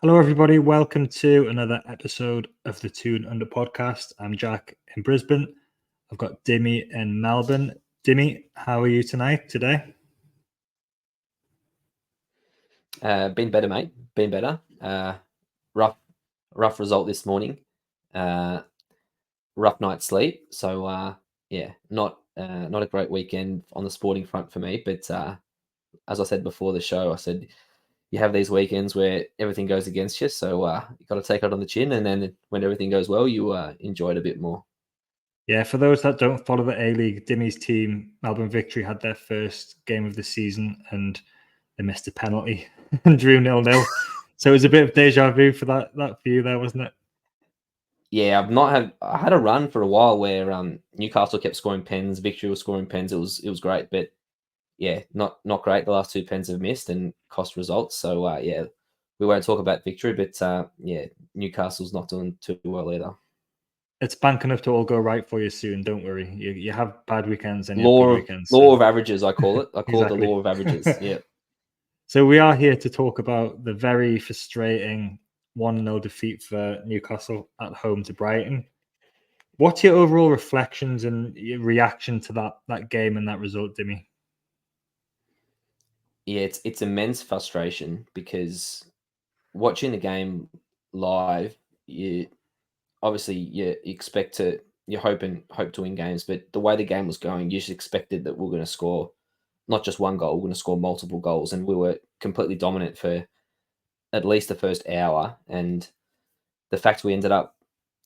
Hello, everybody. Welcome to another episode of the Toon Under Podcast. I'm Jack in Brisbane. I've got Dimi in Melbourne. Dimi, how are you today? Been better, mate. Been better. Rough result this morning. Rough night's sleep. So not a great weekend on the sporting front for me. But as I said before the show, I said you have these weekends where everything goes against you. So you got to take it on the chin, and then when everything goes well, you enjoy it a bit more. Yeah, for those that don't follow the A-League, Dimi's team, Melbourne Victory, had their first game of the season and they missed a penalty and drew 0-0. So it was a bit of deja vu for that for you there, wasn't it? Yeah, I had a run for a while where Newcastle kept scoring pens, Victory was scoring pens. It was great, but yeah, not great. The last two pens have missed and cost results. So we won't talk about Victory, but Newcastle's not doing too well either. It's bank enough to all go right for you soon. Don't worry. You have bad weekends and you Law have good of weekends. law of averages, I call it. I call Exactly. it the law of averages. Yeah. So we are here to talk about the very frustrating 1-0 defeat for Newcastle at home to Brighton. What's your overall reflections and your reaction to that game and that result, Dimi? Yeah, it's immense frustration because watching the game live, you expect to hope to win games, but the way the game was going, you just expected that we're going to score not just one goal, we're going to score multiple goals, and we were completely dominant for at least the first hour. And the fact we ended up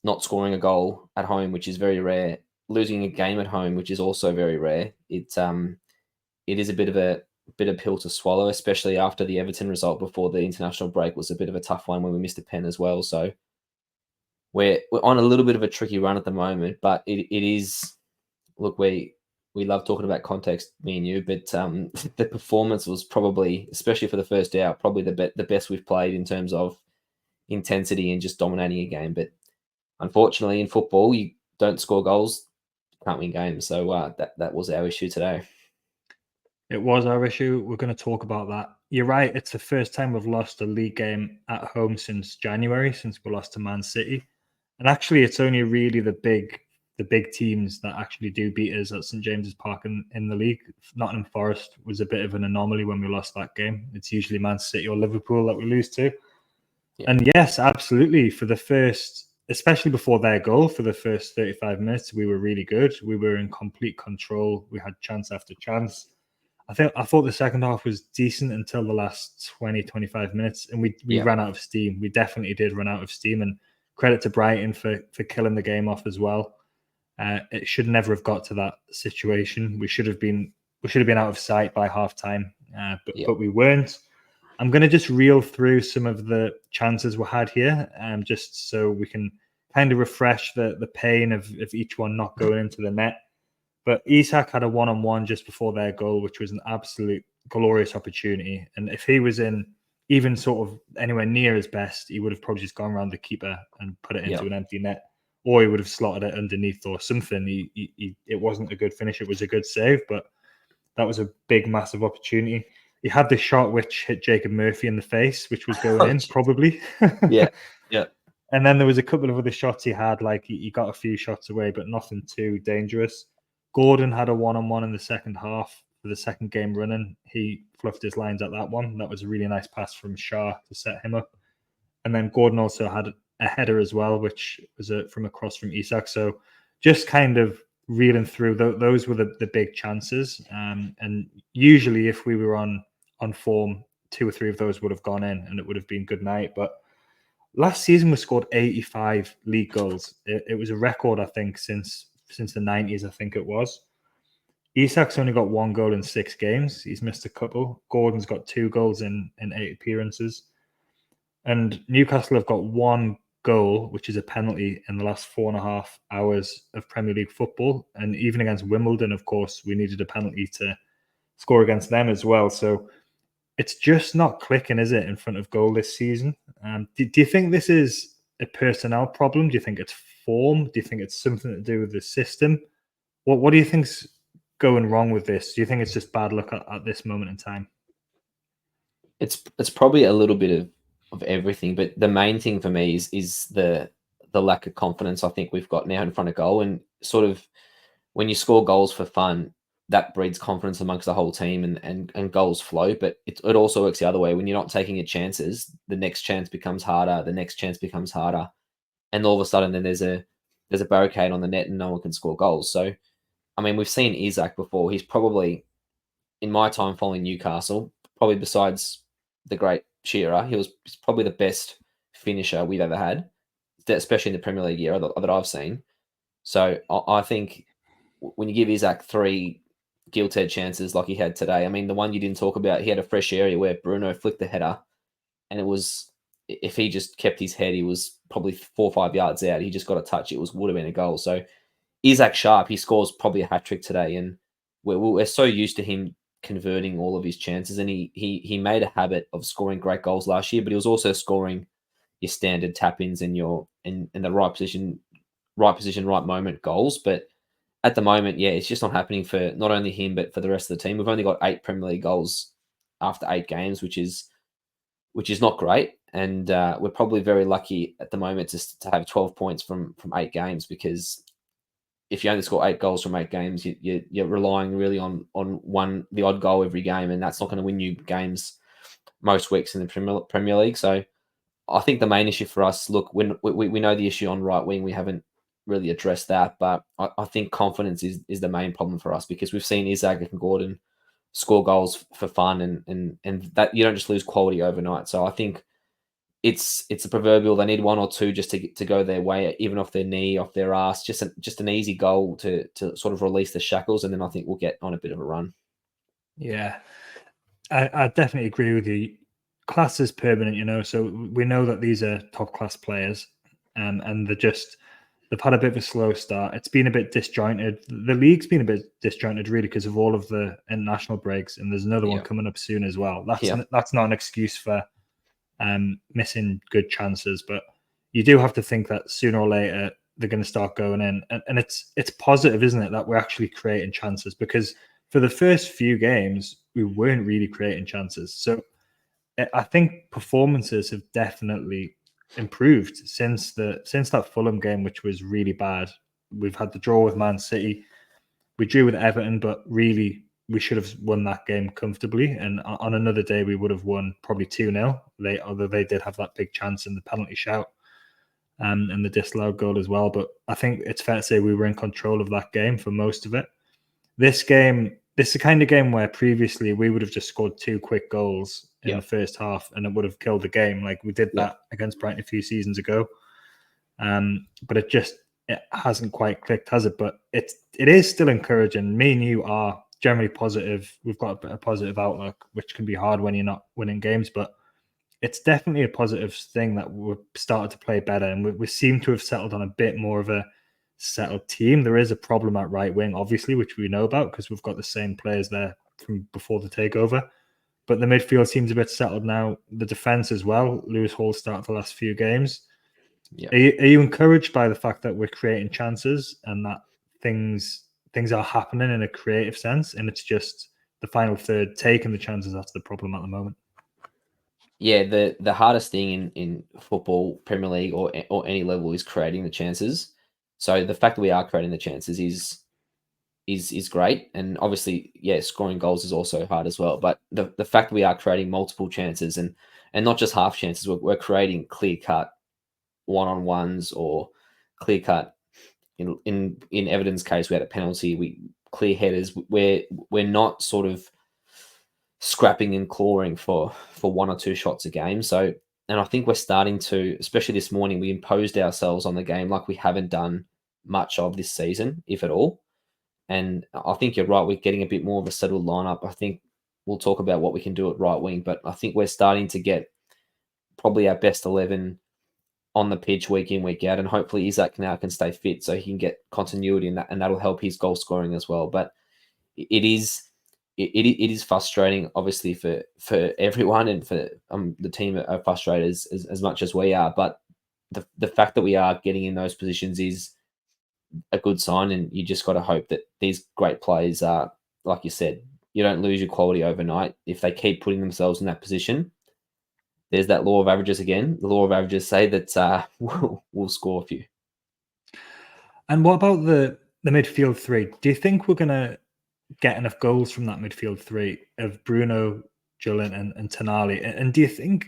not scoring a goal at home, which is very rare, losing a game at home, which is also very rare, it is a bit of a pill to swallow, especially after the Everton result before the international break was a bit of a tough one when we missed a pen as well. So we're on a little bit of a tricky run at the moment, but it is. Look, we love talking about context, me and you, but the performance was probably, especially for the first hour, probably the best we've played in terms of intensity and just dominating a game. But unfortunately, in football, you don't score goals, can't win games. So that was our issue today. It was our issue. We're going to talk about that. You're right. It's the first time we've lost a league game at home since January, since we lost to Man City. And actually, it's only really the big teams that actually do beat us at St James's Park in the league. Nottingham Forest was a bit of an anomaly when we lost that game. It's usually Man City or Liverpool that we lose to. Yeah. And yes, absolutely. For the first, especially before their goal, for the first 35 minutes, we were really good. We were in complete control. We had chance after chance. I thought the second half was decent until the last 20, 25 minutes, and we ran out of steam. We definitely did run out of steam, and credit to Brighton for killing the game off as well. It should never have got to that situation. We should have been out of sight by half time, but we weren't. I'm going to just reel through some of the chances we had here, just so we can kind of refresh the pain of each one not going into the net. But Isak had a one-on-one just before their goal, which was an absolute glorious opportunity. And if he was in even sort of anywhere near his best, he would have probably just gone around the keeper and put it into an empty net, or he would have slotted it underneath or something. It wasn't a good finish. It was a good save, but that was a big, massive opportunity. He had the shot which hit Jacob Murphy in the face, which was going in, probably. Yeah. And then there was a couple of other shots he had, like he got a few shots away, but nothing too dangerous. Gordon had a one-on-one in the second half for the second game running. He fluffed his lines at that one. That was a really nice pass from Shah to set him up. And then Gordon also had a header as well, which was from across from Isak. So just kind of reeling through, those were the big chances. And usually if we were on form, 2 or 3 of those would have gone in and it would have been good night. But last season we scored 85 league goals. It was a record, I think, since the 90s, I think it was. Isak's only got 1 goal in 6 games. He's missed a couple. Gordon's got 2 goals in 8 appearances. And Newcastle have got 1 goal, which is a penalty, in the last 4.5 hours of Premier League football. And even against Wimbledon, of course, we needed a penalty to score against them as well. So it's just not clicking, is it, in front of goal this season? Do you think this is a personnel problem? Do you think it's form? Do you think it's something to do with the system? What do you think's going wrong with this? Do you think it's just bad luck at this moment in time? It's probably a little bit everything. But the main thing for me is the lack of confidence I think we've got now in front of goal, and sort of when you score goals for fun, that breeds confidence amongst the whole team, and goals flow. But it also works the other way. When you're not taking your chances, the next chance becomes harder. The next chance becomes harder, and all of a sudden, then there's a barricade on the net, and no one can score goals. So, I mean, we've seen Isak before. He's probably, in my time following Newcastle, probably besides the great Shearer, he's probably the best finisher we've ever had, especially in the Premier League era that I've seen. So I think when you give Isak 3 gilt-edged chances like he had today, I mean, the one you didn't talk about, he had a fresh area where Bruno flicked the header, and it was, if he just kept his head, he was probably 4 or 5 yards out. He just got a touch. It would have been a goal. So Isak Sharp, he scores probably a hat-trick today, and we're so used to him converting all of his chances, and he made a habit of scoring great goals last year, but he was also scoring your standard tap-ins and your in the right position, right moment goals. But at the moment, yeah, it's just not happening for not only him but for the rest of the team. We've only got 8 Premier League goals after 8 games, which is not great, and we're probably very lucky at the moment to have 12 points from 8 games, because if you only score 8 goals from 8 games, you're relying really on the odd goal every game, and that's not going to win you games most weeks in the Premier League. So I think the main issue for us, look, we know the issue on right wing, we haven't really addressed that, but I think confidence is the main problem for us, because we've seen Isak and Gordon score goals for fun, and that you don't just lose quality overnight. So I think it's a proverbial, they need 1 or 2 just to go their way, even off their knee, off their ass, just an easy goal to sort of release the shackles, and then I think we'll get on a bit of a run. Yeah, I definitely agree with you. Class is permanent, so we know that these are top class players, and they've had a bit of a slow start. It's been a bit disjointed. The league's been a bit disjointed, really, because of all of the international breaks, and there's another one coming up soon as well. That's not an excuse for missing good chances, but you do have to think that sooner or later they're going to start going in, and it's positive, isn't it, that we're actually creating chances, because for the first few games we weren't really creating chances. So I think performances have definitely improved since that Fulham game, which was really bad. We've had the draw with Man City, we drew with Everton, but really we should have won that game comfortably. And on another day, we would have won probably 2-0. Although they did have that big chance in the penalty shout, and the disallowed goal as well. But I think it's fair to say we were in control of that game for most of it. This is the kind of game where previously we would have just scored 2 quick goals in the first half, and it would have killed the game. Like we did that against Brighton a few seasons ago. But it hasn't quite clicked, has it? But it is still encouraging. Me and you are generally positive. We've got a positive outlook, which can be hard when you're not winning games, but it's definitely a positive thing that we've started to play better, and we seem to have settled on a bit more of a settled team. There is a problem at right wing, obviously, which we know about because we've got the same players there from before the takeover. But the midfield seems a bit settled now. The defense as well. Lewis Hall started the last few games. Yeah. Are you encouraged by the fact that we're creating chances and that things are happening in a creative sense, and it's just the final third taking the chances that's the problem at the moment? Yeah, the hardest thing in football, Premier League or any level is creating the chances. So the fact that we are creating the chances is great, and obviously, scoring goals is also hard as well. But the fact that we are creating multiple chances and not just half chances, we're creating clear cut one-on-ones or clear cut. In Everton's case, we had a penalty. We clear headers. We're not sort of scrapping and clawing for 1 or 2 shots a game. So, and I think we're starting to, especially this morning, we imposed ourselves on the game like we haven't done much of this season, if at all. And I think you're right. We're getting a bit more of a settled lineup. I think we'll talk about what we can do at right wing, but I think we're starting to get probably our best 11 on the pitch week in, week out, and hopefully Isak now can stay fit so he can get continuity in that, and that'll help his goal scoring as well. But it is frustrating, obviously, for everyone, and for the team are frustrated as much as we are. But the fact that we are getting in those positions is a good sign, and you just got to hope that these great players are, like you said, you don't lose your quality overnight. If they keep putting themselves in that position, there's that law of averages again. The law of averages say that we'll score a few. And what about the midfield three? Do you think we're going to get enough goals from that midfield three of Bruno, Julian, and Tonali? And do you think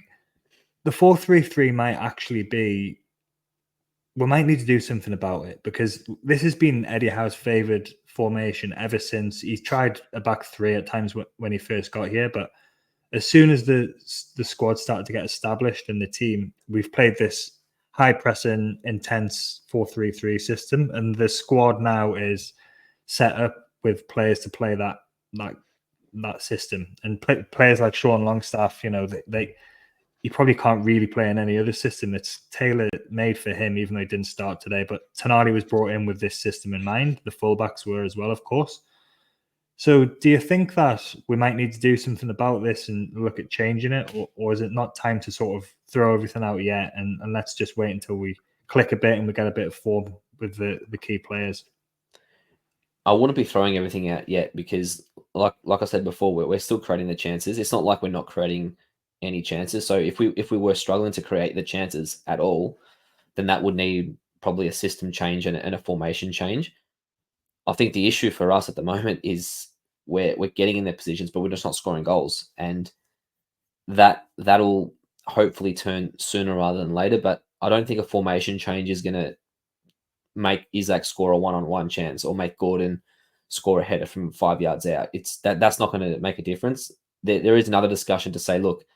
the 4-3-3 might actually be? We might need to do something about it, because this has been Eddie Howe's favoured formation ever since. He's tried a back three at times when he first got here, but as soon as the squad started to get established in the team, we've played this high pressing, intense 4-3-3 system, and the squad now is set up with players to play that system. And players like Sean Longstaff, you probably can't really play in any other system. It's tailor-made for him, even though he didn't start today. But Tonali was brought in with this system in mind. The fullbacks were as well, of course. So do you think that we might need to do something about this and look at changing it? Or is it not time to sort of throw everything out yet and let's just wait until we click a bit and we get a bit of form with the key players? I wouldn't be throwing everything out yet, because like I said before, we're still creating the chances. It's not like we're not creating any chances. So if we were struggling to create the chances at all, then that would need probably a system change and a formation change. I think the issue for us at the moment is we're getting in their positions, but we're just not scoring goals, and that'll hopefully turn sooner rather than later. But I don't think a formation change is going to make Isak score a one-on-one chance or make Gordon score a header from 5 yards out. That's not going to make a difference. There is another discussion to say, look,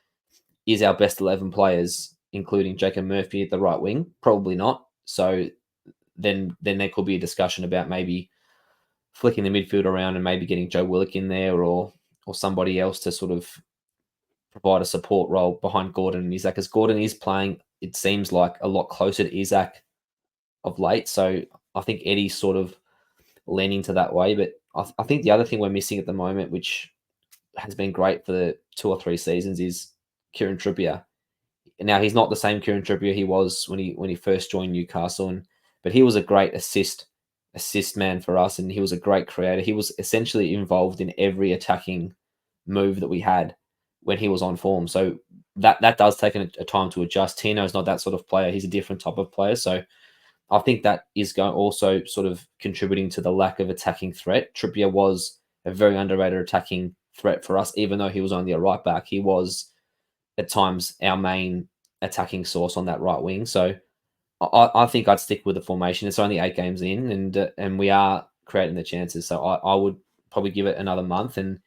is our best 11 players, including Jacob Murphy, at the right wing? Probably not. So then there could be a discussion about maybe flicking the midfield around and maybe getting Joe Willock in there or somebody else to sort of provide a support role behind Gordon and Isak, because Gordon is playing, it seems like, a lot closer to Isak of late. So I think Eddie's sort of leaning to that way. But I think the other thing we're missing at the moment, which has been great for the 2 or 3 seasons, is Kieran Trippier. Now, he's not the same Kieran Trippier he was when he first joined Newcastle, but he was a great assist man for us, and he was a great creator. He was essentially involved in every attacking move that we had when he was on form. So that does take a time to adjust. Tino's not that sort of player. He's a different type of player. So I think that is also sort of contributing to the lack of attacking threat. Trippier was a very underrated attacking threat for us, even though he was only a right back. He was at times our main attacking source on that right wing. So I think I'd stick with the formation. It's only 8 games in, and we are creating the chances. So I would probably give it another month. And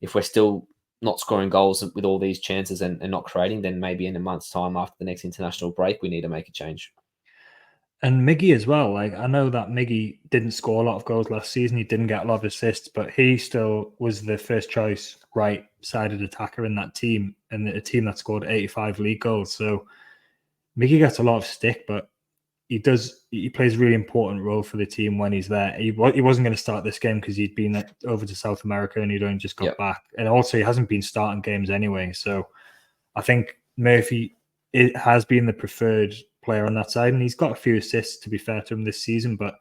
if we're still not scoring goals with all these chances and not creating, then maybe in a month's time after the next international break, we need to make a change. And Miggy as well. Like, I know that Miggy didn't score a lot of goals last season. He didn't get a lot of assists, but he still was the first choice right-sided attacker in that team, and a team that scored 85 league goals. So Miggy gets a lot of stick, but he plays a really important role for the team when he's there. He wasn't going to start this game because he'd been over to South America and he'd only just got back. And also he hasn't been starting games anyway. So I think Murphy has been the preferred player on that side, and he's got a few assists, to be fair to him, this season, but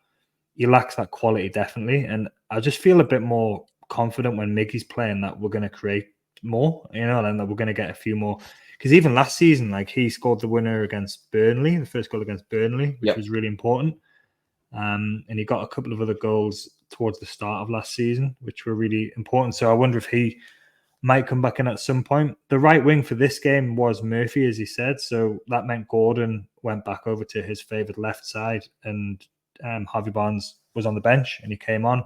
he lacks that quality, definitely. And I just feel a bit more confident when Miggy's playing that we're going to create more, and that we're going to get a few more. Because even last season, like, he scored the winner against Burnley, the first goal against Burnley, which was really important. And he got a couple of other goals towards the start of last season, which were really important. So I wonder if he might come back in at some point. The right wing for this game was Murphy, as he said. So that meant Gordon went back over to his favoured left side, and Harvey Barnes was on the bench and he came on.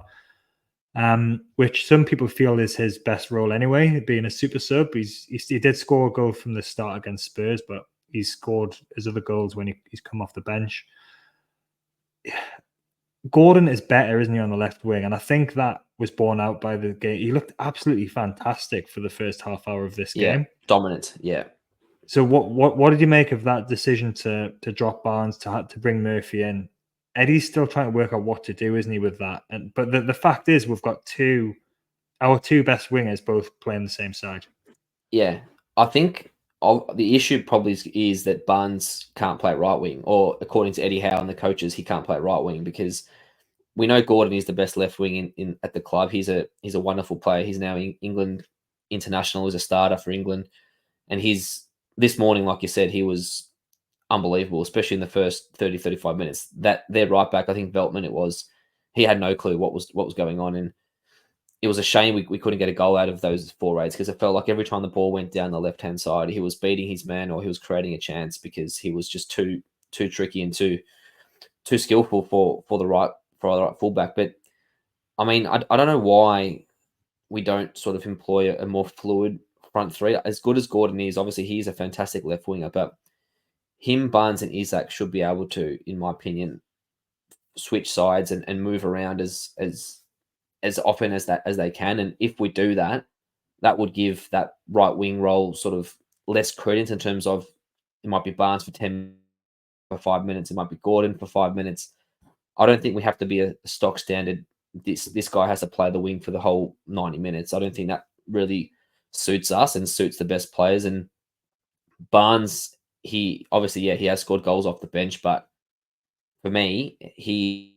Which some people feel is his best role anyway, being a super sub. He did score a goal from the start against Spurs, but he's scored his other goals when he's come off the bench. Gordon is better, isn't he, on the left wing? And I think that was borne out by the game. He looked absolutely fantastic for the first half hour of this game. Dominant, yeah. So what did you make of that decision to drop Barnes, to bring Murphy in? Eddie's still trying to work out what to do, isn't he, with that? But the fact is, we've got our two best wingers both playing the same side. Yeah, I think the issue probably is that Barnes can't play right wing, or according to Eddie Howe and the coaches, he can't play right wing, because we know Gordon is the best left wing in at the club. He's a wonderful player. He's now in England international as a starter for England, and he's this morning, like you said, he was unbelievable, especially in the first 30, 35 minutes. That their right back, I think Veltman, he had no clue what was going on. And it was a shame we couldn't get a goal out of those forwards, because it felt like every time the ball went down the left-hand side, he was beating his man or he was creating a chance, because he was just too tricky and too skillful for the right fullback. But I mean, I don't know why we don't sort of employ a more fluid front three. As good as Gordon is, obviously he's a fantastic left winger, but him, Barnes, and Isak should be able to, in my opinion, switch sides and move around as often as they can. And if we do that, that would give that right wing role sort of less credence, in terms of it might be Barnes for 5 minutes, it might be Gordon for 5 minutes. I don't think we have to be a stock standard. This guy has to play the wing for the whole 90 minutes. I don't think that really suits us and suits the best players. And Barnes, he obviously, he has scored goals off the bench, but for me, he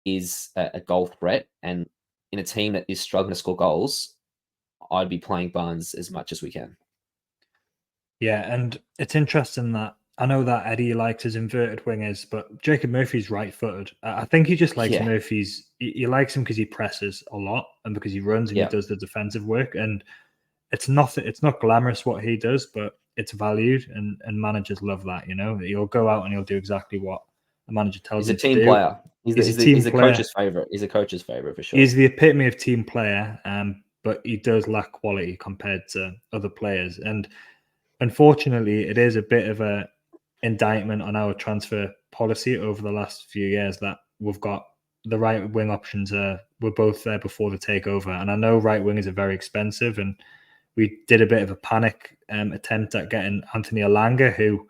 is a goal threat. And in a team that is struggling to score goals, I'd be playing Barnes as much as we can. Yeah, and it's interesting that I know that Eddie likes his inverted wingers, but Jacob Murphy's right-footed. I think he just likes Murphy's. He likes him because he presses a lot and because he runs and he does the defensive work. And it's not glamorous what he does, but it's valued, and managers love that. You know, he'll go out and he'll do exactly what the manager tells him to do. He's a team player. He's a coach's favorite. He's a coach's favorite for sure. He's the epitome of team player, but he does lack quality compared to other players. And unfortunately, it is a bit of a indictment on our transfer policy over the last few years that we've got the right wing options. Were both there before the takeover, and I know right wingers are very expensive, and we did a bit of a panic attempt at getting Anthony Elanga, who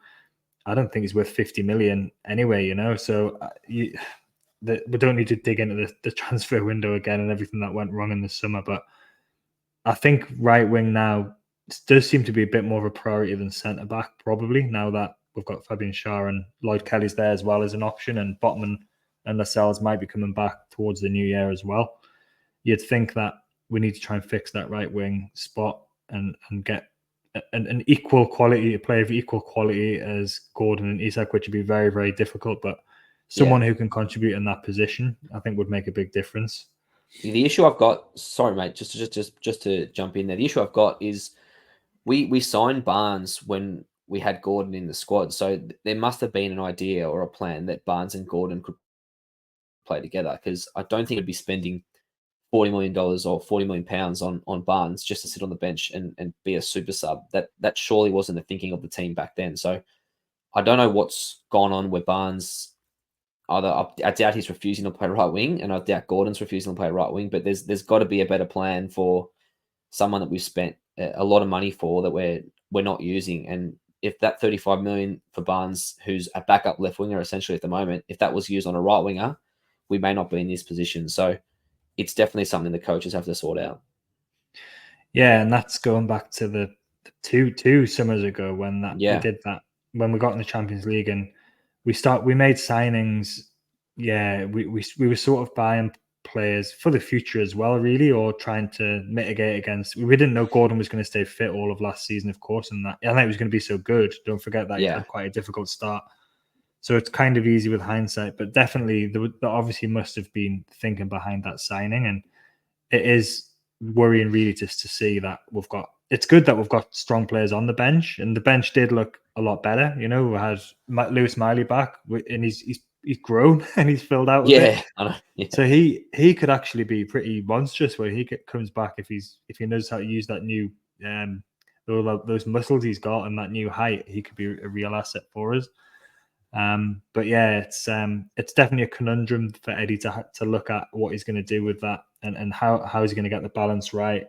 I don't think is worth 50 million anyway. You know, so we don't need to dig into the transfer window again and everything that went wrong in the summer, but I think right wing now does seem to be a bit more of a priority than centre back, probably, now that we've got Fabian Schär and Lloyd Kelly's there as well as an option, and Botman and Lascelles might be coming back towards the new year as well. You'd think that we need to try and fix that right wing spot and get an equal quality, a player of equal quality as Gordon and Isak, which would be very, very difficult. But someone who can contribute in that position, I think, would make a big difference. The issue I've got, sorry mate, just to jump in there. The issue I've got is we signed Barnes when we had Gordon in the squad, so there must have been an idea or a plan that Barnes and Gordon could play together, because I don't think it'd be spending $40 million or £40 million on Barnes just to sit on the bench and be a super sub. That surely wasn't the thinking of the team back then. So I don't know what's gone on where Barnes, I doubt he's refusing to play right wing, and I doubt Gordon's refusing to play right wing, but there's got to be a better plan for someone that we've spent a lot of money for that we're not using. And if that 35 million for Barnes, who's a backup left winger essentially at the moment, if that was used on a right winger, we may not be in this position. So it's definitely something the coaches have to sort out. Yeah, and that's going back to the two summers ago when we did that, when we got in the Champions League, and we made signings. Yeah, we were sort of buying players for the future as well, really, or trying to mitigate against. We didn't know Gordon was going to stay fit all of last season, of course, and that I think it was going to be so good. Don't forget that he had quite a difficult start. So it's kind of easy with hindsight, but definitely there obviously must have been thinking behind that signing, and it is worrying really just to see that it's good that we've got strong players on the bench, and the bench did look a lot better. You know, we had Lewis Miley back, and he's grown and he's filled out a bit. I know. Yeah. So he could actually be pretty monstrous when he comes back, if he knows how to use that new those muscles he's got and that new height. He could be a real asset for us. But yeah, it's definitely a conundrum for Eddie to look at what he's going to do with that, and how he's going to get the balance right,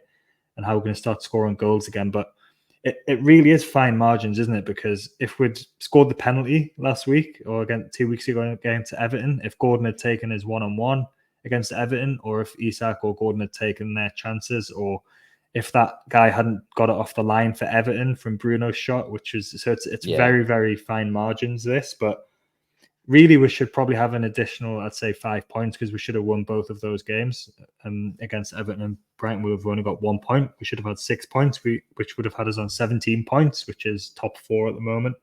and how we're going to start scoring goals again. But it really is fine margins, isn't it? Because if we'd scored the penalty last week or again 2 weeks ago against Everton, if Gordon had taken his 1-on-1 against Everton, or if Isak or Gordon had taken their chances, or if that guy hadn't got it off the line for Everton from Bruno's shot, it's very, very fine margins, this. But really we should probably have an additional, I'd say, 5 points, because we should have won both of those games. Against Everton and Brighton, we've only got 1 point. We should have had 6 points, which would have had us on 17 points, which is top 4 at the moment.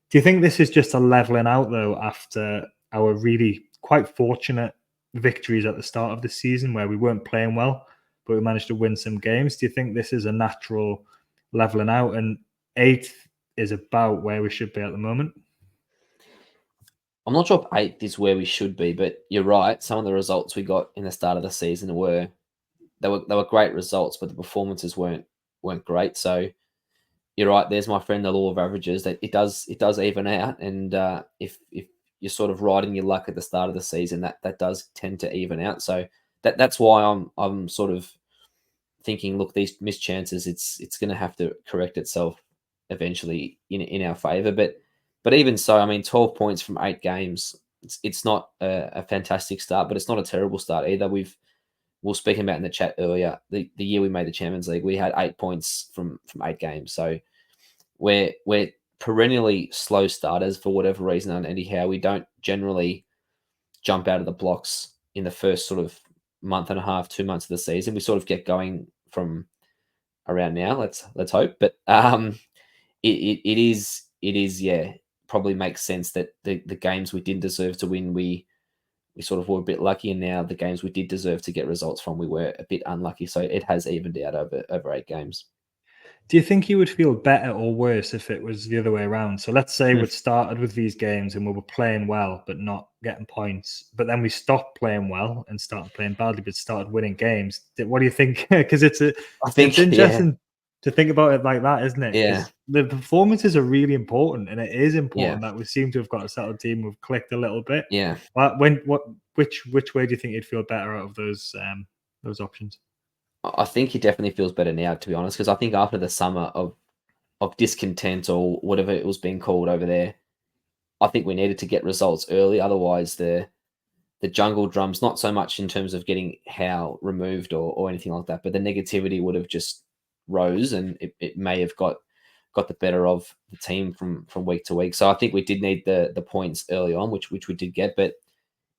Do you think this is just a leveling out, though, after our really quite fortunate victories at the start of the season where we weren't playing well, but we managed to win some games? Do you think this is a natural leveling out, and 8th is about where we should be at the moment? I'm not sure if 8th is where we should be, but you're right. Some of the results we got in the start of the season were great results, but the performances weren't great. So you're right. There's my friend, the law of averages, that it does even out. And if you're sort of riding your luck at the start of the season, that does tend to even out. So that's why I'm sort of thinking, look, these missed chances, it's going to have to correct itself eventually in our favour. But even so, I mean, 12 points from 8 games, it's not a fantastic start, but it's not a terrible start either. We were speaking about in the chat earlier, the year we made the Champions League, we had 8 points from 8 games. So we're perennially slow starters for whatever reason. And anyhow, we don't generally jump out of the blocks in the first sort of month and a half, 2 months of the season. We sort of get going from around now. Let's hope. But it is yeah, probably makes sense that the games we didn't deserve to win, we sort of were a bit lucky, and now the games we did deserve to get results from, we were a bit unlucky. So it has evened out over 8 games. Do you think you would feel better or worse if it was the other way around? So let's say we'd started with these games and we were playing well but not getting points, but then we stopped playing well and started playing badly but started winning games. What do you think? Because it's interesting to think about it like that, isn't it? Yeah. The performances are really important, and it is important that we seem to have got a settled team. We've clicked a little bit. Yeah. But which way do you think you'd feel better out of those options? I think he definitely feels better now, to be honest, because I think after the summer of discontent, or whatever it was being called over there, I think we needed to get results early. Otherwise, the jungle drums, not so much in terms of getting Howe removed or anything like that, but the negativity would have just rose, and it may have got the better of the team from week to week. So I think we did need the points early on, which we did get. But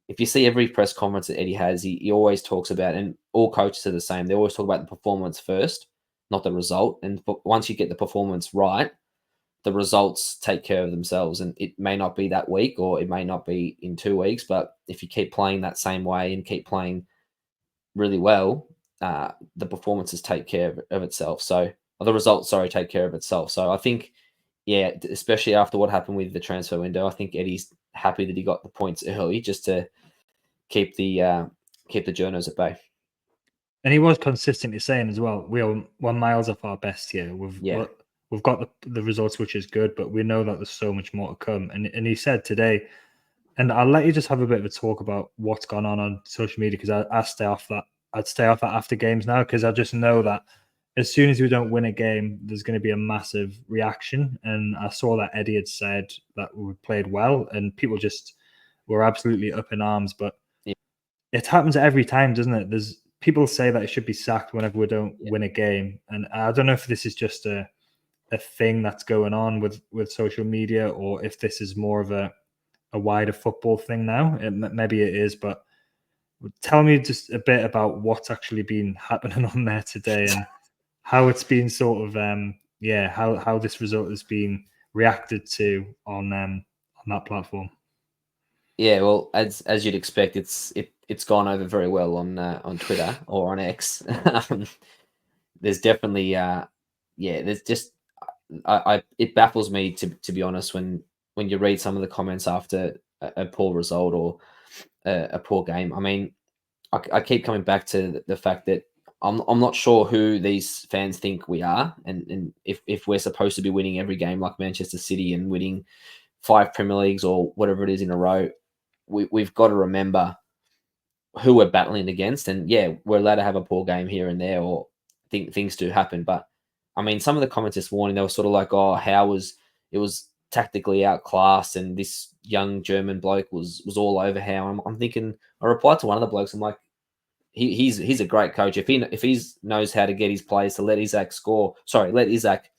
if you see every press conference that Eddie has, he always talks about, and all coaches are the same, they always talk about the performance first, not the result. And once you get the performance right, the results take care of themselves. And it may not be that week, or it may not be in 2 weeks, but if you keep playing that same way and keep playing really well, the performances take care of itself. So the results, take care of itself. So I think, yeah, especially after what happened with the transfer window, I think Eddie's happy that he got the points early, just to keep the journos at bay. And he was consistently saying as well, we are 1 miles off our best here. We've got the results, which is good, but we know that there's so much more to come. And he said today, and I'll let you just have a bit of a talk about what's gone on social media, because I stay off that. I'd stay off that after games now, because I just know that as soon as we don't win a game, there's going to be a massive reaction. And I saw that Eddie had said that we played well, and people just were absolutely up in arms. But it happens every time, doesn't it? There's people say that it should be sacked whenever we don't win a game, and I don't know if this is just a thing that's going on with social media, or if this is more of a wider football thing now. Maybe it is, but tell me just a bit about what's actually been happening on there today, and how it's been sort of how this result has been reacted to on that platform. Yeah, well, as you'd expect, it's gone over very well on Twitter or on X. There's definitely there's just it baffles me, to be honest, when you read some of the comments after a poor result or a poor game. I mean, I keep coming back to the fact that I'm not sure who these fans think we are, and if we're supposed to be winning every game like Manchester City and winning 5 Premier Leagues or whatever it is in a row, we've got to remember who we're battling against. And yeah, we're allowed to have a poor game here and there, or things do happen. But I mean, some of the comments this morning, they were sort of like, oh, it was tactically outclassed, and this young German bloke was all over Howe. I'm thinking, I replied to one of the blokes, I'm like, he's a great coach. If he knows how to get his players to let Isak score, let Isak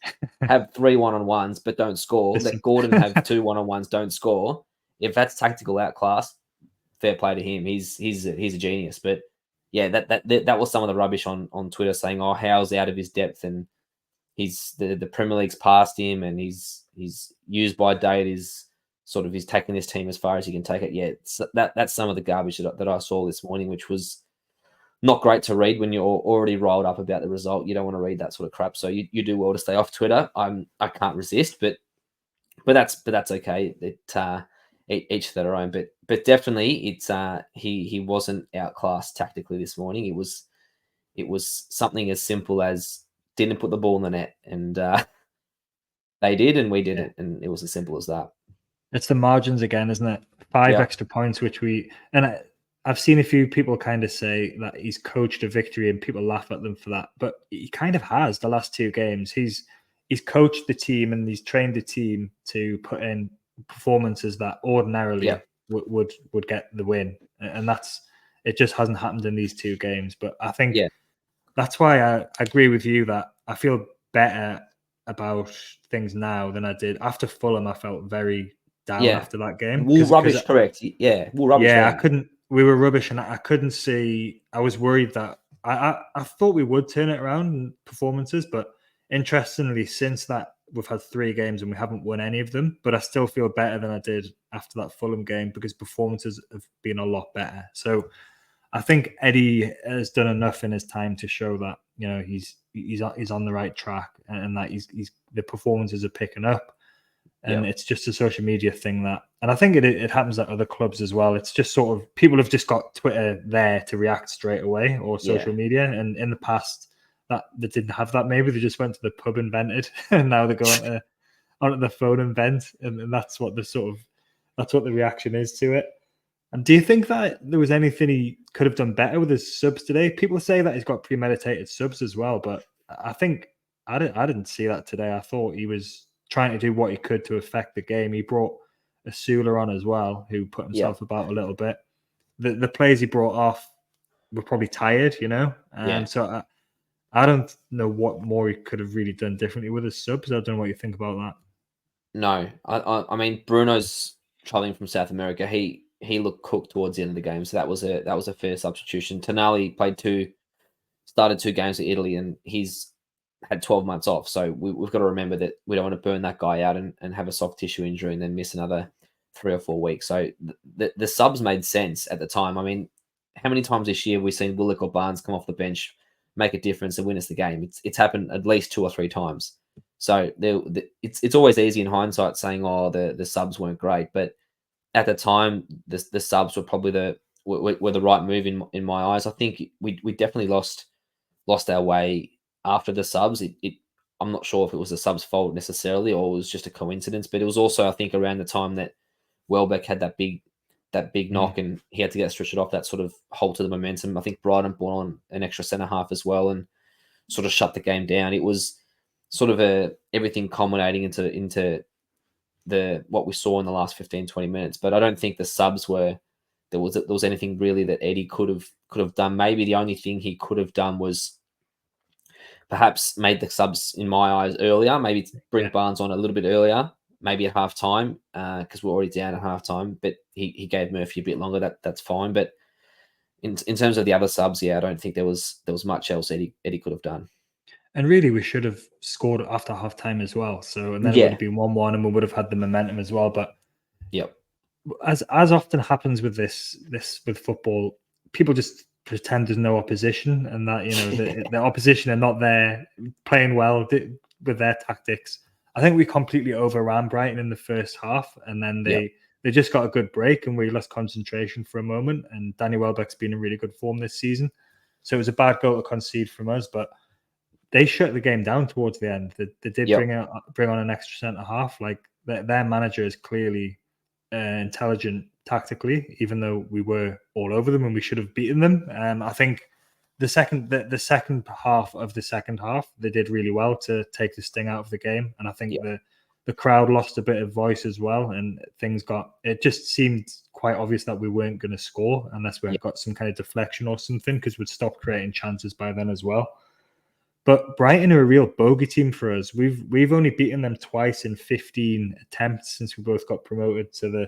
have 3 1-on-1s but don't score, let Gordon have 2 1-on-1s, don't score, if that's tactical outclass, fair play to him. He's a genius. But yeah, that was some of the rubbish on Twitter saying, "Oh, Howe's out of his depth and he's the Premier League's past him and he's used by date is sort of he's taking this team as far as he can take it." Yeah, that's some of the garbage that I saw this morning, which was not great to read when you're already riled up about the result. You don't want to read that sort of crap. So you do well to stay off Twitter. I can't resist, but that's okay. Each their own. But definitely it's he wasn't outclassed tactically this morning. It was something as simple as didn't put the ball in the net, and they did, and we didn't, and it was as simple as that. It's the margins again, isn't it? 5 extra points, which I've seen a few people kind of say that he's coached a victory, and people laugh at them for that. But he kind of has the last 2 games. He's coached the team and he's trained the team to put in performances that ordinarily would get the win, and it just hasn't happened in these 2 games. But I think that's why I agree with you that I feel better about things now than I did after Fulham. I felt very down after that game. Rubbish, correct? Yeah, rubbish. Yeah, we were rubbish, and I couldn't see. I was worried that I thought we would turn it around in performances, but interestingly, since that we've had 3 games and we haven't won any of them. But I still feel better than I did after that Fulham game because performances have been a lot better. So I think Eddie has done enough in his time to show that he's on the right track, and that he's the performances are picking up. And it's just a social media thing and I think it happens at other clubs as well. It's just sort of people have just got Twitter there to react straight away, or social media. And in the past that they didn't have that. Maybe they just went to the pub and vented, and now they go onto the phone and vent, and that's what the reaction is to it. And do you think that there was anything he could have done better with his subs today? People say that he's got premeditated subs as well, but I think I didn't see that today. I thought he was trying to do what he could to affect the game. He brought Asula on as well, who put himself about a little bit. The players he brought off were probably tired, so I don't know what more he could have really done differently with his subs. I don't know what you think about that. No, I mean Bruno's traveling from South America. He looked cooked towards the end of the game, so that was a fair substitution. Tonali started 2 games at Italy, and he's had 12 months off. So we've got to remember that we don't want to burn that guy out and have a soft tissue injury and then miss another 3 or 4 weeks. So the subs made sense at the time. I mean, how many times this year have we seen Willock or Barnes come off the bench, make a difference and win us the game? It's happened at least 2 or 3 times. So it's always easy in hindsight saying, oh, the subs weren't great. But at the time, the subs were probably the right move in my eyes. I think we definitely lost our way after the subs. I'm not sure if it was the subs' fault necessarily or it was just a coincidence, but it was also, I think, around the time that Welbeck had that big knock and he had to get stretched off. That sort of halted the momentum. I think Brighton brought on an extra centre half as well and sort of shut the game down. It was sort of everything culminating into what we saw in the last 15-20 minutes. But I don't think the subs there was anything really that Eddie could have done. Maybe the only thing he could have done was perhaps made the subs, in my eyes, earlier. Maybe bring Barnes on a little bit earlier, maybe at half time, because we're already down at half time. But he gave Murphy a bit longer. That's fine. But in terms of the other subs, I don't think there was much else Eddie could have done. And really, we should have scored after half time as well. So, and then it would have been 1-1, and we would have had the momentum as well. But as often happens with this with football, people just pretend there's no opposition, and that the opposition are not there playing well with their tactics. I think we completely overran Brighton in the first half, and then they just got a good break, and we lost concentration for a moment. And Danny Welbeck's been in really good form this season, so it was a bad goal to concede from us, but they shut the game down towards the end. They did bring on an extra centre half. Like their manager is clearly intelligent tactically, even though we were all over them and we should have beaten them. I think the second half of the second half, they did really well to take the sting out of the game. And I think the crowd lost a bit of voice as well, and it just seemed quite obvious that we weren't going to score unless we got some kind of deflection or something, because we'd stopped creating chances by then as well. But Brighton are a real bogey team for us. We've only beaten them twice in 15 attempts since we both got promoted to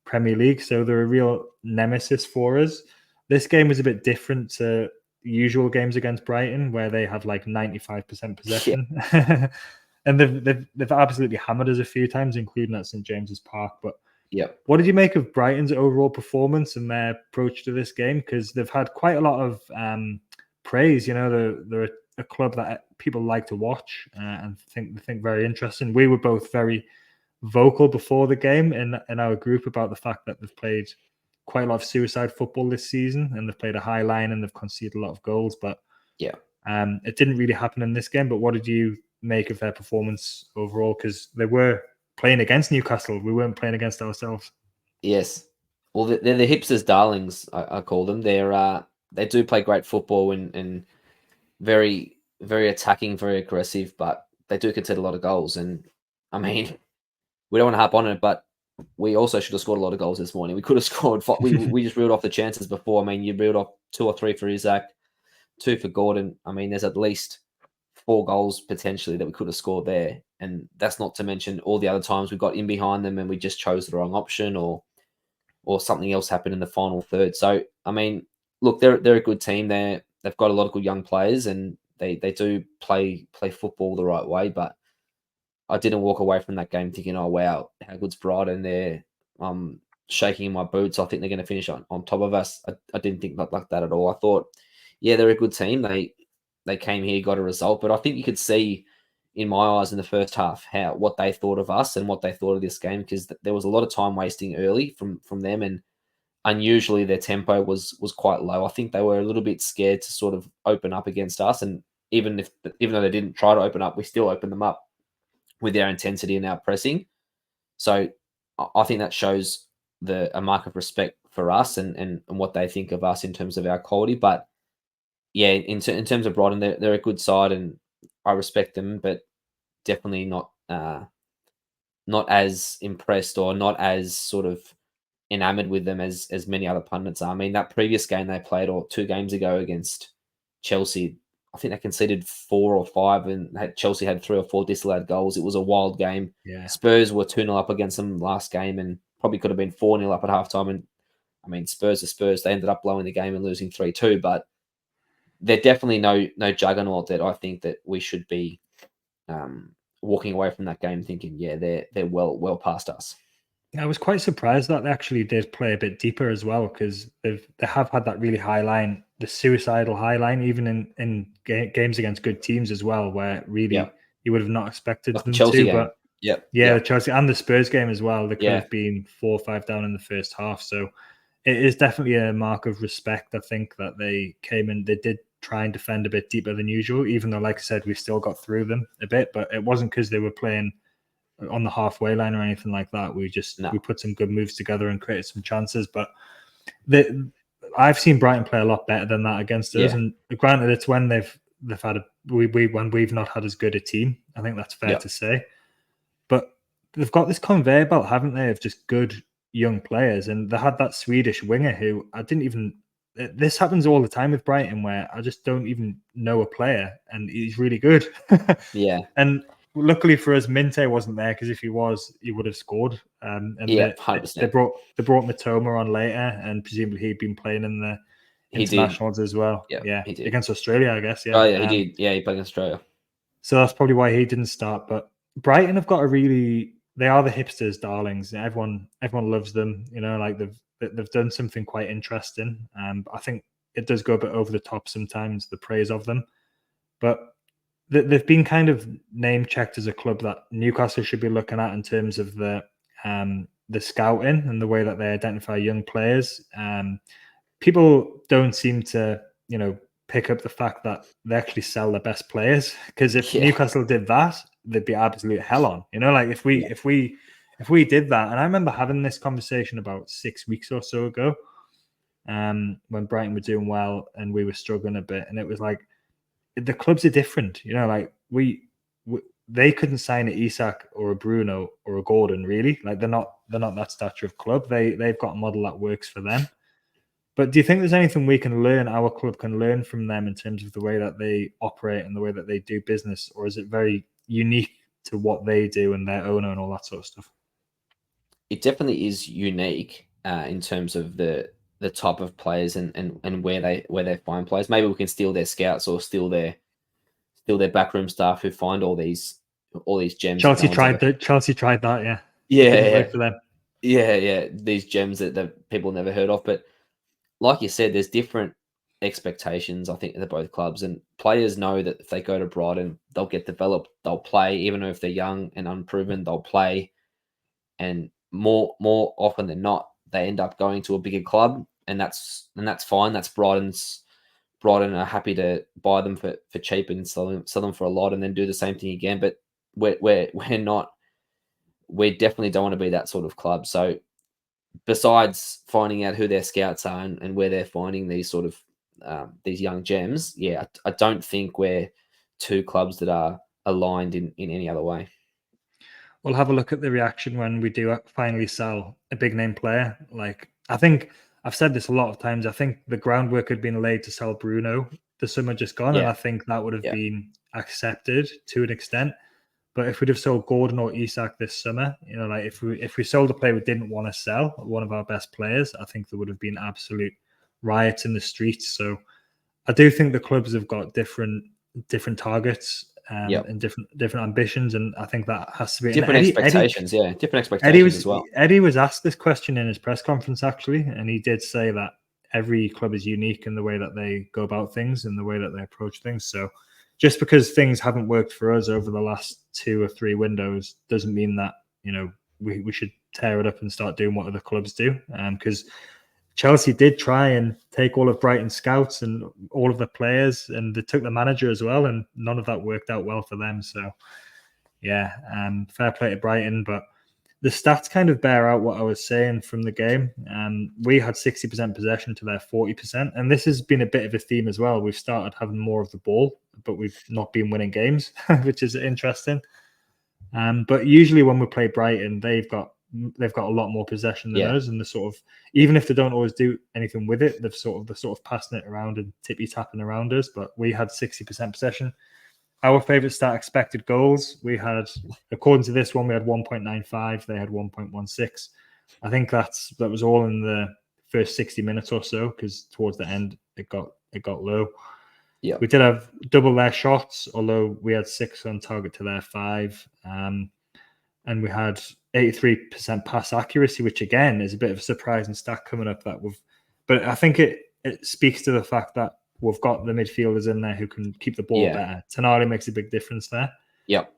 Premier League, so they're a real nemesis for us. This game was a bit different to usual games against Brighton, where they have like 95% possession. Yeah. And they've absolutely hammered us a few times, including at St James's Park. But what did you make of Brighton's overall performance and their approach to this game? Because they've had quite a lot of praise. They're a club that people like to watch and think very interesting. We were both very vocal before the game in our group about the fact that they've played quite a lot of suicide football this season, and they've played a high line and they've conceded a lot of goals. But it didn't really happen in this game. But what did you make of their performance overall? Because they were playing against Newcastle. We weren't playing against ourselves. Yes. Well, they're the hipsters' darlings, I call them. They do play great football and very, very attacking, very aggressive, but they do concede a lot of goals. And I mean, we don't want to harp on it, but we also should have scored a lot of goals this morning. We could have scored. We just reeled off the chances before. I mean, you reeled off 2 or 3 for Isak, 2 for Gordon. I mean, there's at least 4 goals potentially that we could have scored there. And that's not to mention all the other times we got in behind them and we just chose the wrong option or something else happened in the final third. So, I mean, look, they're a good team. They've got a lot of good young players and they do play football the right way. But I didn't walk away from that game thinking, oh, wow, how good's Brighton. They're shaking in my boots. I think they're going to finish on top of us. I didn't think like that at all. I thought, yeah, they're a good team. They came here, got a result. But I think you could see in my eyes in the first half what they thought of us and what they thought of this game, because there was a lot of time wasting early from them, and unusually their tempo was quite low. I think they were a little bit scared to sort of open up against us, and even though they didn't try to open up, we still opened them up with our intensity and our pressing. So I think that shows a mark of respect for us and what they think of us in terms of our quality. But yeah, in terms of Brighton, they're a good side and I respect them, but definitely not as impressed or not as sort of enamored with them as many other pundits are. I mean, that previous game they played, or 2 games ago against Chelsea, I think they conceded 4 or 5 and Chelsea had 3 or 4 disallowed goals. It was a wild game. Yeah. Spurs were 2-0 up against them last game and probably could have been 4-0 up at halftime. And I mean, Spurs are Spurs. They ended up blowing the game and losing 3-2, but they're definitely no juggernaut that I think that we should be walking away from that game thinking, yeah, they're well past us. I was quite surprised that they actually did play a bit deeper as well, because they have had that really high line, the suicidal high line, even in games against good teams as well, where really you would have not expected them Chelsea to. Game. But the Chelsea and the Spurs game as well, they could have been 4 or 5 down in the first half. So it is definitely a mark of respect, I think, that they came in. They did try and defend a bit deeper than usual, even though, like I said, we still got through them a bit. But it wasn't because they were playing on the halfway line or anything like that. We put some good moves together and created some chances. But I've seen Brighton play a lot better than that against us. And granted, it's when they've had when we've not had as good a team. I think that's fair to say. But they've got this conveyor belt, haven't they, of just good young players. And they had that Swedish winger who I didn't even. This happens all the time with Brighton, where I just don't even know a player, and he's really good. And luckily for us, Minte wasn't there, because if he was, he would have scored. And 100%. They brought Matoma on later, and presumably he'd been playing in the internationals as well. He did. Against Australia, I guess. Oh yeah, he did. Yeah, he played against Australia. So that's probably why he didn't start. But Brighton have got they are the hipsters' darlings. Everyone loves them. Like they've done something quite interesting. I think it does go a bit over the top sometimes, the praise of them. But they've been kind of name checked as a club that Newcastle should be looking at in terms of the scouting and the way that they identify young players. People don't seem to, pick up the fact that they actually sell their best players, because if Newcastle did that, they'd be absolute hell on. Like if we did that, and I remember having this conversation about 6 weeks or so ago, when Brighton were doing well and we were struggling a bit, and it was like, the clubs are different, like they couldn't sign an Isak or a Bruno or a Gordon, really. Like they're not that stature of club. They've got a model that works for them. But do you think there's anything our club can learn from them in terms of the way that they operate and the way that they do business, or is it very unique to what they do and their owner and all that sort of stuff? it definitely is unique in terms of the type of players and where they find players. Maybe we can steal their scouts or steal their backroom staff who find all these gems that no one's ever. Chelsea tried that, yeah. It didn't Yeah, work for them. yeah. These gems that people never heard of. But like you said, there's different expectations, I think, at both clubs. And players know that if they go to Brighton, they'll get developed, they'll play, even if they're young and unproven, they'll play. And more often than not, they end up going to a bigger club, and that's fine. That's Brighton are happy to buy them for cheap and sell them for a lot, and then do the same thing again. But we're not. We definitely don't want to be that sort of club. So besides finding out who their scouts are and where they're finding these sort of these young gems, yeah, I don't think we're two clubs that are aligned in any other way. We'll have a look at the reaction when we do finally sell a big name player. Like, I think I've said this a lot of times. I think the groundwork had been laid to sell Bruno the summer just gone, and I think that would have been accepted to an extent. But if we'd have sold Gordon or Isak this summer, you know, like if we sold a player we didn't want to sell, one of our best players, I think there would have been absolute riots in the streets. So I do think the clubs have got different targets and different ambitions, and I think that has to be different expectations. Different expectations as well. Eddie was asked this question in his press conference actually, and he did say that every club is unique in the way that they go about things and the way that they approach things. So just because things haven't worked for us over the last 2 or 3 windows doesn't mean that, you know, we should tear it up and start doing what other clubs do. Because Chelsea did try and take all of Brighton's scouts and all of the players, and they took the manager as well, and none of that worked out well for them. So, yeah, fair play to Brighton, but the stats kind of bear out what I was saying from the game. We had 60% possession to their 40%, and this has been a bit of a theme as well. We've started having more of the ball, but we've not been winning games, which is interesting. But usually when we play Brighton, they've got a lot more possession than us, and the sort of, even if they don't always do anything with it, they're sort of passing it around and tippy tapping around us. But we had 60% possession. Our favorite stat, expected goals. We had, according to this one, we had 1.95. They had 1.16. I think that was all in the first 60 minutes or so, because towards the end it got low. Yeah, we did have double their shots, although we had 6 on target to their 5, and we had 83% pass accuracy, which again is a bit of a surprising stat coming up. But I think it speaks to the fact that we've got the midfielders in there who can keep the ball better. Tonali makes a big difference there. Yep.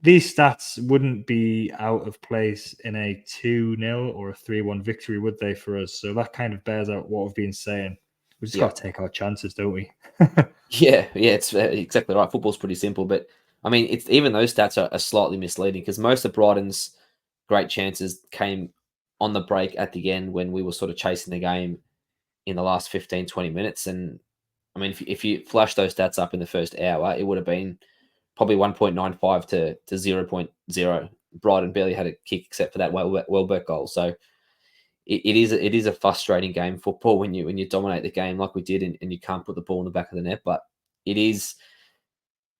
These stats wouldn't be out of place in a 2-0 or a 3-1 victory, would they, for us? So that kind of bears out what we've been saying. We just got to take our chances, don't we? Yeah, it's exactly right. Football's pretty simple, but I mean, it's even those stats are slightly misleading, because most of Brighton's great chances came on the break at the end when we were sort of chasing the game in the last 15, 20 minutes. And I mean, if you flash those stats up in the first hour, it would have been probably 1.95 to 0.0. Brighton barely had a kick except for that Welbeck goal. So it is a frustrating game, football, when you dominate the game like we did, and you can't put the ball in the back of the net. But it is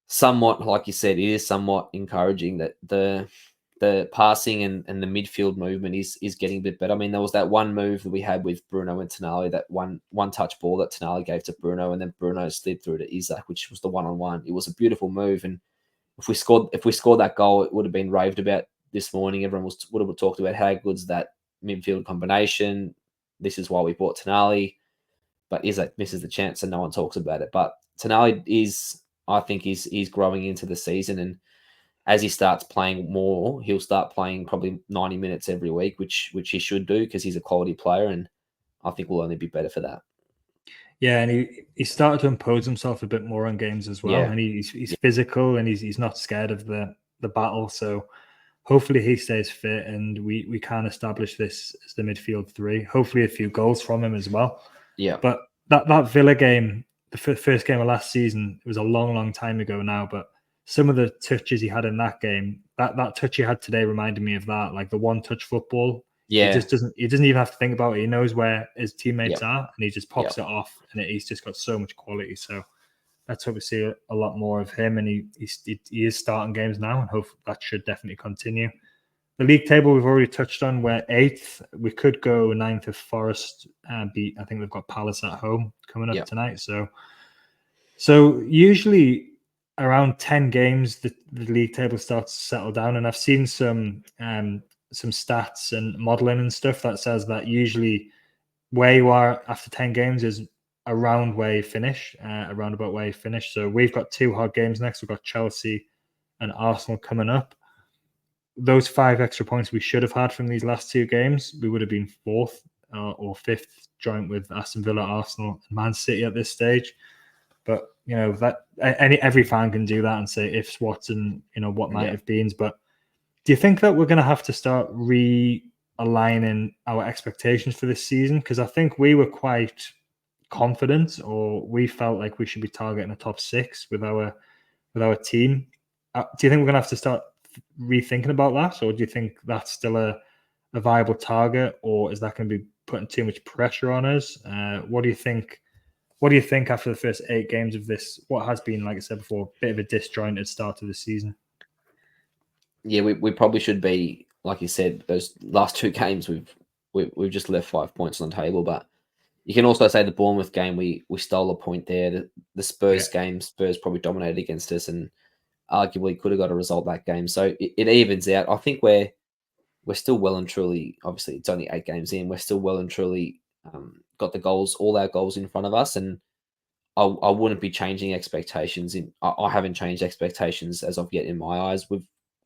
somewhat, like you said, it is somewhat encouraging that the passing and the midfield movement is getting a bit better. I mean, there was that one move that we had with Bruno and Tonali, that one touch ball that Tonali gave to Bruno, and then Bruno slid through to Isak, which was the 1-on-1. It was a beautiful move, and if we scored that goal, it would have been raved about this morning. Everyone would have talked about how good's that midfield combination. This is why we bought Tonali, but Isak misses the chance and no one talks about it. But Tonali I think he's growing into the season, and as he starts playing more, he'll start playing probably 90 minutes every week, which he should do, because he's a quality player, and I think we'll only be better for that. Yeah, and he started to impose himself a bit more on games as well, and he's physical, and he's not scared of the battle. So hopefully he stays fit, and we can establish this as the midfield 3. Hopefully a few goals from him as well. Yeah. But that Villa game, the first game of last season, it was a long time ago now, but some of the touches he had in that game, that touch he had today reminded me of that, like the one-touch football. Yeah. He doesn't even have to think about it. He knows where his teammates are, and he just pops it off, and he's just got so much quality. So let's hope we see a lot more of him, and he is starting games now, and hope that should definitely continue. The league table we've already touched on. We're 8th. We could go 9th if Forest beat. I think they've got Palace at home coming up tonight. So usually around 10 games, the league table starts to settle down. And I've seen some stats and modeling and stuff that says that usually where you are after 10 games is around where you finish, around about where you finish. So we've got 2 hard games next. We've got Chelsea and Arsenal coming up. Those 5 extra points we should have had from these last 2 games, we would have been 4th or 5th, joint with Aston Villa, Arsenal, and Man City at this stage. But that every fan can do that and say ifs, whats, and what might have been. But do you think that we're going to have to start realigning our expectations for this season? Because I think we were quite confident, or we felt like we should be targeting a top 6 with our team. Do you think we're going to have to start rethinking about that, or do you think that's still a viable target, or is that going to be putting too much pressure on us? What do you think? What do you think after the first 8 games of this, what has been, like I said before, a bit of a disjointed start to the season? Yeah, we probably should be, like you said, those last 2 games we've just left 5 points on the table. But you can also say the Bournemouth game, we stole a point there. The Spurs game, Spurs probably dominated against us and arguably could have got a result that game. So it evens out. I think we're still well and truly, obviously it's only 8 games in, we're still well and truly got the goals, all our goals in front of us, and I wouldn't be changing expectations. I haven't changed expectations as of yet in my eyes.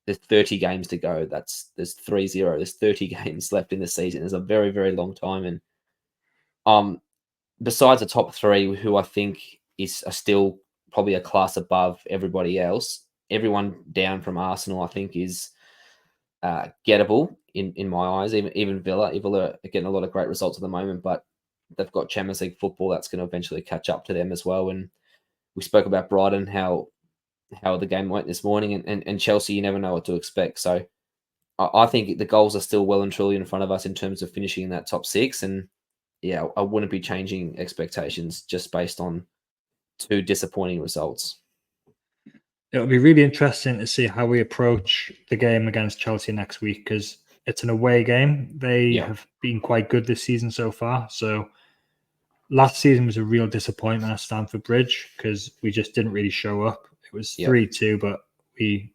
There's 30 games to go. There's 3-0. There's 30 games left in the season. There's a very, very long time, and besides the top 3, who I think are still probably a class above everybody else, everyone down from Arsenal I think is gettable in my eyes. Even Villa are getting a lot of great results at the moment, but they've got Champions League football that's going to eventually catch up to them as well. And we spoke about Brighton, how the game went this morning, and Chelsea, you never know what to expect. So I think the goals are still well and truly in front of us in terms of finishing in that top 6. And yeah, I wouldn't be changing expectations just based on 2 disappointing results. It'll be really interesting to see how we approach the game against Chelsea next week, because it's an away game. They have been quite good this season so far. So last season was a real disappointment at Stamford Bridge because we just didn't really show up. It was 3-2, but we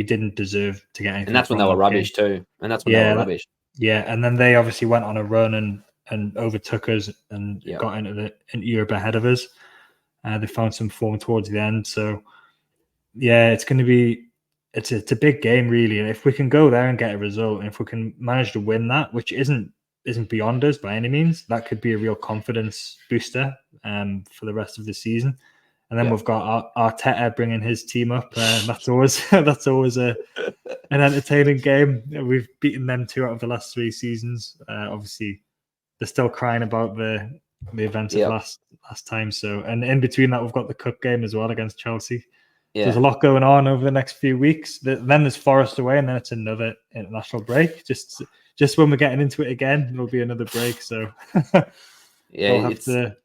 didn't deserve to get anything. And that's when they were rubbish too. And that's when they were rubbish. Yeah, and then they obviously went on a run and overtook us and got into Europe ahead of us. They found some form towards the end. So yeah, it's going to be it's a big game really. And if we can go there and get a result, and if we can manage to win that, which isn't beyond us by any means, that could be a real confidence booster for the rest of the season. And then we've got Arteta bringing his team up. That's always an entertaining game. We've beaten them 2 out of the last 3 seasons. Obviously, they're still crying about the events of last time. So, and in between that, we've got the cup game as well against Chelsea. Yeah. There's a lot going on over the next few weeks. Then there's Forest away, and then it's another international break. Just when we're getting into it again, there'll be another break. So it's a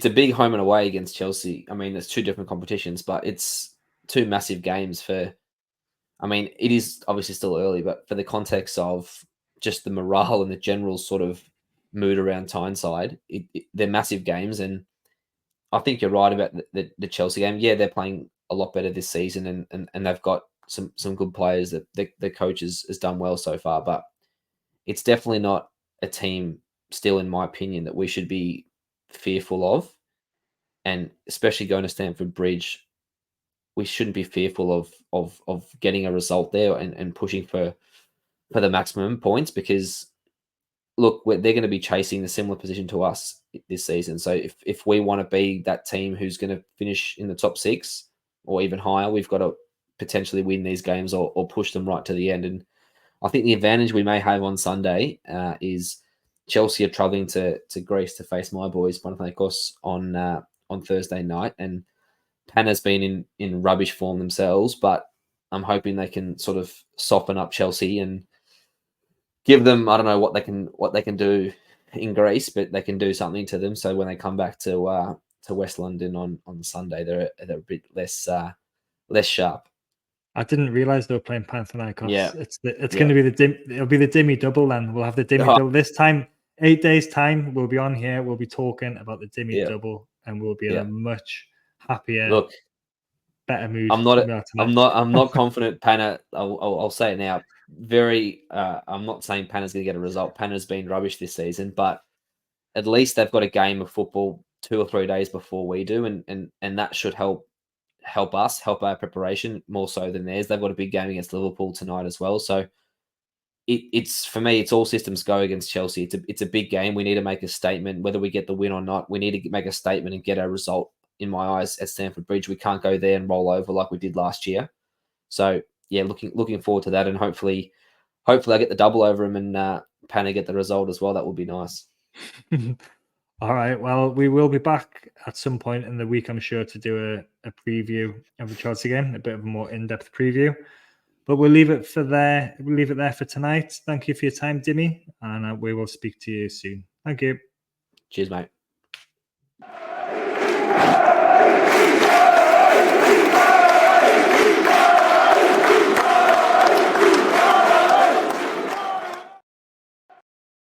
big home and away against Chelsea. I mean, there's 2 different competitions, but it's 2 massive games for. I mean, it is obviously still early, but for the context of just the morale and the general sort of mood around Tyneside, they're massive games, and I think you're right about the Chelsea game. Yeah, they're playing a lot better this season, and they've got some good players that the coach has done well so far. But it's definitely not a team, still in my opinion, that we should be fearful of. And especially going to Stamford Bridge, we shouldn't be fearful of getting a result there and pushing for the maximum points, because look, they're going to be chasing the similar position to us this season. So if we want to be that team who's going to finish in the top 6 or even higher, we've got to potentially win these games or push them right to the end. And I think the advantage we may have on Sunday is Chelsea are travelling to Greece to face my boys, Panathinaikos, on Thursday night. And Pan has been in rubbish form themselves, but I'm hoping they can sort of soften up Chelsea and give them, I don't know what they can do in Greece, but they can do something to them. So when they come back to West London on Sunday, they're a bit less sharp. I didn't realize they were playing Panathinaikos. Yeah. It's Yeah. going to be it'll be the Dimi double then. We'll have the Dimi double this time. 8 days time, we'll be on here. We'll be talking about the Dimi Yeah. double, and we'll be in Yeah. a much happier, Look, better mood. I'm than we are tonight. I'm not confident Pana. I'll say it now. I'm not saying Pana's going to get a result. Pana's been rubbish this season, but at least they've got a game of football 2 or 3 days before we do, and that should help us, help our preparation more so than theirs. They've got a big game against Liverpool tonight as well. So it's for me, it's all systems go against Chelsea. It's a big game. We need to make a statement, whether we get the win or not. We need to make a statement and get a result. In my eyes, at Stamford Bridge, we can't go there and roll over like we did last year. So yeah, looking forward to that, and hopefully I get the double over him and Pana get the result as well. That would be nice. All right. Well, we will be back at some point in the week, I'm sure, to do a preview of the Chelsea game, a bit of a more in-depth preview. But we'll leave it there. We'll leave it there for tonight. Thank you for your time, Dimi, and we will speak to you soon. Thank you. Cheers, mate.